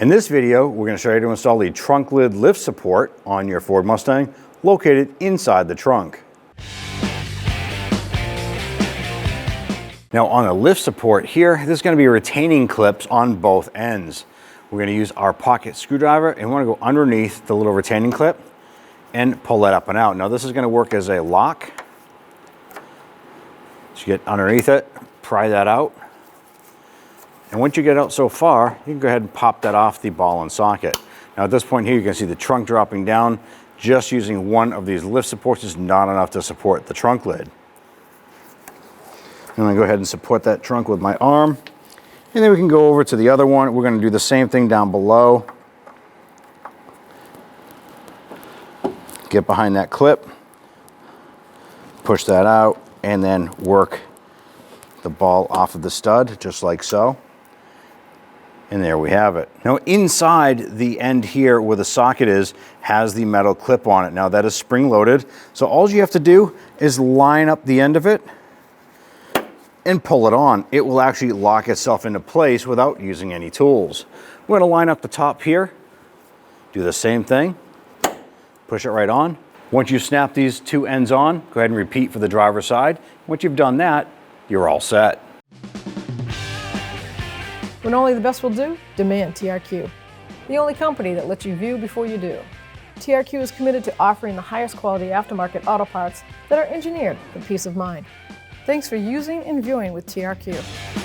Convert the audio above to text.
In this video, we're going to show you how to install the trunk lid lift support on your Ford Mustang located inside the trunk. Now on the lift support here, there's going to be retaining clips on both ends. We're going to use our pocket screwdriver and we want to go underneath the little retaining clip and pull that up and out. Now this is going to work as a lock. So you get underneath it, pry that out. And once you get out so far, you can go ahead and pop that off the ball and socket. Now at this point here, you can see the trunk dropping down. Just using one of these lift supports is not enough to support the trunk lid. I'm gonna go ahead and support that trunk with my arm. And then we can go over to the other one. We're gonna do the same thing down below. Get behind that clip, push that out, and then work the ball off of the stud, just like so. And there we have it. Now inside the end here where the socket is, has the metal clip on it. Now that is spring loaded. So all you have to do is line up the end of it and pull it on. It will actually lock itself into place without using any tools. We're gonna line up the top here, do the same thing, push it right on. Once you snap these two ends on, go ahead and repeat for the driver's side. Once you've done that, you're all set. When only the best will do, demand TRQ. The only company that lets you view before you do. TRQ is committed to offering the highest quality aftermarket auto parts that are engineered for peace of mind. Thanks for using and viewing with TRQ.